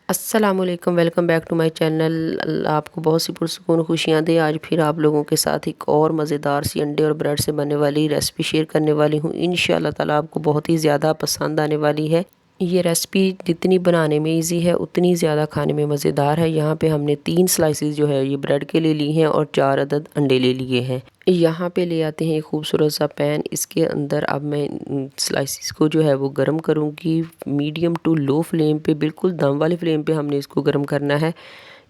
अस्सलामुअलैकुम, welcome back to my channel. Allah आपको बहुत सी पुरसुकून खुशियाँ दे। आज फिर आप लोगों के साथ एक और मज़ेदार सी अंडे और ब्रेड से बनने वाली रेसिपी शेयर करने वाली हूँ। इंशाअल्लाह ताला आपको बहुत ही ज़्यादा पसंद आने वाली है। ये रेसिपी जितनी बनाने में इजी है उतनी ज़्यादा खाने में मज़ेदार है। यहाँ पे हमने 3 स्लाइसेस जो है ये ब्रेड के ले ली हैं और 4 अदद अंडे ले लिए हैं। यहाँ पे ले आते हैं एक खूबसूरत सा पैन। इसके अंदर अब मैं स्लाइसेस को जो है वो गर्म करूँगी। मीडियम टू लो फ्लेम पे, बिल्कुल दम वाली फ्लेम पे हमने इसको गर्म करना है।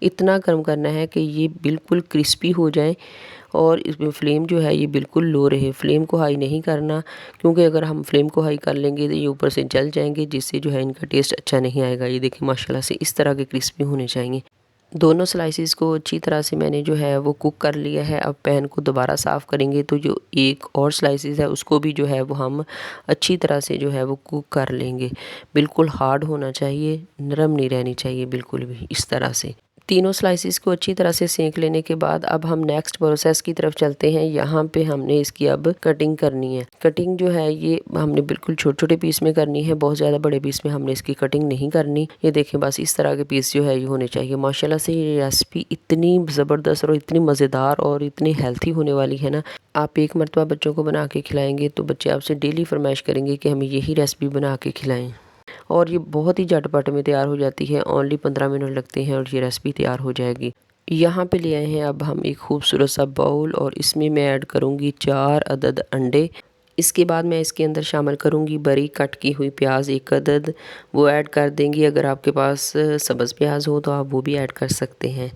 इतना गर्म करना है कि ये बिल्कुल क्रिस्पी हो जाए और इसमें फ्लेम जो है ये बिल्कुल लो रहे। फ्लेम को हाई नहीं करना, क्योंकि अगर हम फ्लेम को हाई कर लेंगे तो ये ऊपर से जल जाएंगे, जिससे जो है इनका टेस्ट अच्छा नहीं आएगा। ये देखिए माशाल्लाह से इस तरह के क्रिस्पी होने चाहिए। दोनों स्लाइसेस को अच्छी तरह से मैंने जो है वो कुक कर लिया है। अब पैन को दोबारा साफ़ करेंगे तो जो एक और स्लाइसेस है उसको भी जो है वो हम अच्छी तरह से जो है वो कुक कर लेंगे। बिल्कुल हार्ड होना चाहिए, नरम नहीं रहनी चाहिए बिल्कुल भी। इस तरह से तीनों स्लाइसेस को अच्छी तरह से सेंक लेने के बाद अब हम नेक्स्ट प्रोसेस की तरफ चलते हैं। यहाँ पे हमने इसकी अब कटिंग करनी है। कटिंग जो है ये हमने बिल्कुल छोटे छोटे पीस में करनी है, बहुत ज़्यादा बड़े पीस में हमने इसकी कटिंग नहीं करनी। ये देखें बस इस तरह के पीस जो है ये होने चाहिए। माशाल्लाह से ये रेसिपी इतनी ज़बरदस्त और इतनी मज़ेदार और इतनी हेल्थी होने वाली है ना। आप एक मरतबा बच्चों को बना के खिलाएंगे तो बच्चे आपसे डेली फरमाइश करेंगे कि हमें यही रेसिपी बना के खिलाएं। और ये बहुत ही झटपट में तैयार हो जाती है। ओनली 15 मिनट लगते हैं और ये रेसिपी तैयार हो जाएगी। यहाँ पे ले आए हैं अब हम एक खूबसूरत सा बाउल और इसमें मैं ऐड करूँगी 4 अदद अंडे। इसके बाद मैं इसके अंदर शामिल करूँगी बारीक कट की हुई प्याज 1 अदद, वो ऐड कर देंगी। अगर आपके पास सब्ज़ प्याज हो तो आप वो भी ऐड कर सकते हैं।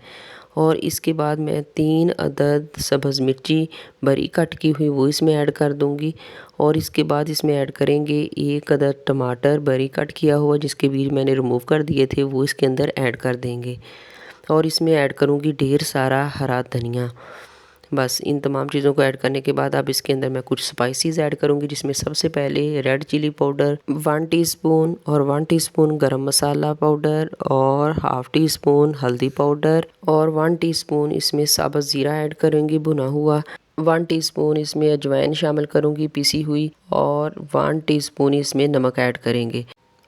और इसके बाद मैं 3 अदद सब्ज़ मिर्ची बारीक कट की हुई वो इसमें ऐड कर दूंगी। और इसके बाद इसमें ऐड करेंगे 1 अदद टमाटर बारीक कट किया हुआ, जिसके बीज मैंने रिमूव कर दिए थे, वो इसके अंदर ऐड कर देंगे। और इसमें ऐड करूंगी ढेर सारा हरा धनिया। बस इन तमाम चीज़ों को ऐड करने के बाद अब इसके अंदर मैं कुछ स्पाइसेस ऐड करूँगी, जिसमें सबसे पहले रेड चिली पाउडर 1 टीस्पून और 1 टीस्पून गरम मसाला पाउडर और हाफ़ टी स्पून हल्दी पाउडर और 1 टीस्पून इसमें साबुत ज़ीरा ऐड करूँगी भुना हुआ। 1 टीस्पून इसमें अजवाइन शामिल करूँगी पिसी हुई और 1 टीस्पून इसमें नमक ऐड करेंगे।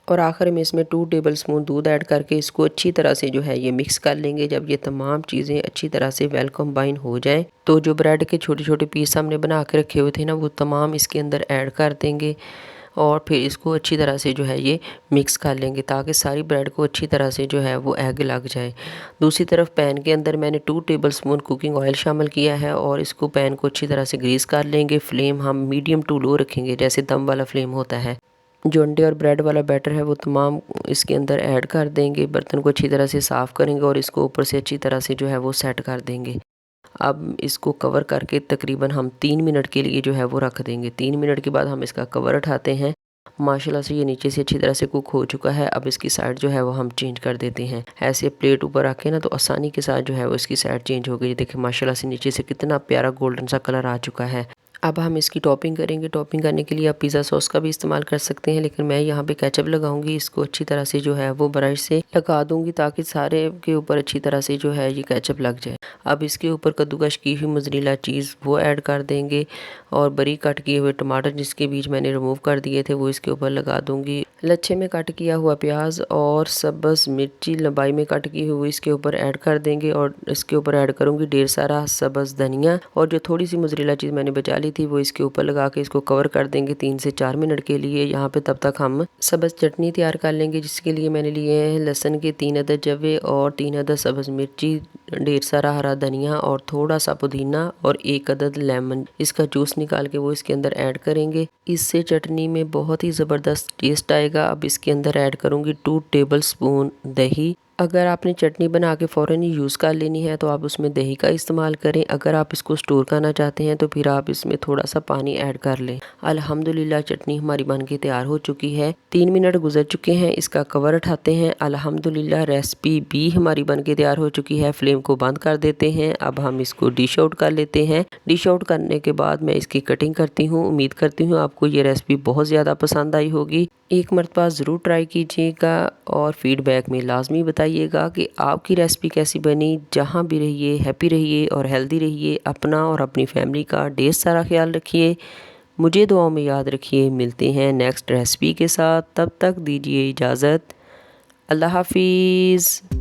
और आखिर में इसमें 2 टेबलस्पून दूध ऐड करके इसको अच्छी तरह से जो है ये मिक्स कर लेंगे। जब ये तमाम चीज़ें अच्छी तरह से वेल कंबाइन हो जाएं तो जो ब्रेड के छोटे छोटे पीस हमने बना के रखे हुए थे ना, वो तमाम इसके अंदर ऐड कर देंगे और फिर इसको अच्छी तरह से जो है ये मिक्स कर लेंगे, ताकि सारी ब्रेड को अच्छी तरह से जो है वो एग लग जाए। दूसरी तरफ पैन के अंदर मैंने 2 टेबलस्पून कुकिंग ऑयल शामिल किया है और इसको पैन को अच्छी तरह से ग्रीस कर लेंगे। फ्लेम हम मीडियम टू लो रखेंगे, जैसे दम वाला फ्लेम होता है। जो अंडे और ब्रेड वाला बैटर है वो तमाम इसके अंदर ऐड कर देंगे। बर्तन को अच्छी तरह से साफ़ करेंगे और इसको ऊपर से अच्छी तरह से जो है वो सेट कर देंगे। अब इसको कवर करके तकरीबन हम 3 मिनट के लिए जो है वो रख देंगे। 3 मिनट के बाद हम इसका कवर उठाते हैं। माशाल्लाह से ये नीचे से अच्छी तरह से कुक हो चुका है। अब इसकी साइड जो है वो हम चेंज कर देते हैं। ऐसे प्लेट ऊपर रखें ना तो आसानी के साथ जो है वो इसकी साइड चेंज हो गई। देखिए माशाल्लाह से नीचे से कितना प्यारा गोल्डन सा कलर आ चुका है। अब हम इसकी टॉपिंग करेंगे। टॉपिंग करने के लिए आप पिज़्ज़ा सॉस का भी इस्तेमाल कर सकते हैं, लेकिन मैं यहाँ पे केचप लगाऊंगी। इसको अच्छी तरह से जो है वो ब्रश से लगा दूंगी ताकि सारे के ऊपर अच्छी तरह से जो है ये केचप लग जाए। अब इसके ऊपर कद्दूकश की हुई मोज़रेला चीज़ वो ऐड कर देंगे और बारीक कट किए हुए टमाटर जिसके बीज मैंने रिमूव कर दिए थे वो इसके ऊपर लगा दूंगी। लच्छे में कट किया हुआ प्याज और सब्ज़ मिर्ची लंबाई में कट की हुई इसके ऊपर ऐड कर देंगे और इसके ऊपर ऐड करूँगी ढेर सारा सब्ज़ धनिया। और जो थोड़ी सी मोज़रेला चीज़ मैंने बचा ली थी वो इसके ऊपर लगा के इसको कवर कर देंगे 3 से 4 मिनट के लिए। यहाँ पे तब तक हम सब्ज़ चटनी तैयार कर लेंगे, जिसके लिए मैंने लिए हैं लहसुन के 3 अदद जवे और 3 अदद सब्ज़ मिर्ची, ढेर सारा हरा धनिया और थोड़ा सा पुदीना और 1 अदद लेमन। इसका जूस निकाल के वो इसके अंदर ऐड करेंगे। इससे चटनी में बहुत ही ज़बरदस्त टेस्ट आएगा। अब इसके अंदर ऐड करूँगी 2 टेबलस्पून दही। अगर आपने चटनी बना के फ़ौरन ही यूज़ कर लेनी है तो आप उसमें दही का इस्तेमाल करें। अगर आप इसको स्टोर करना चाहते हैं तो फिर आप इसमें थोड़ा सा पानी ऐड कर लें। अल्हम्दुलिल्लाह चटनी हमारी बन के तैयार हो चुकी है। 3 मिनट गुजर चुके हैं। इसका कवर उठाते हैं। अल्हम्दुलिल्लाह रेसिपी भी हमारी बन के तैयार हो चुकी है। फ्लेम को बंद कर देते हैं। अब हम इसको डिश आउट कर लेते हैं। डिश आउट करने के बाद मैं इसकी कटिंग करती हूँ। उम्मीद करती हूँ आपको ये रेसिपी बहुत ज़्यादा पसंद आई होगी। एक मरतबा ज़रूर ट्राई कीजिएगा और फीडबैक में लाजमी बताइएगा कि आपकी रेसिपी कैसी बनी। जहाँ भी रहिए हैप्पी रहिए और हेल्दी रहिए। अपना और अपनी फैमिली का ढेर सारा ख्याल रखिए। मुझे दुआओं में याद रखिए। मिलते हैं नेक्स्ट रेसिपी के साथ। तब तक दीजिए इजाज़त। अल्लाह हाफिज़।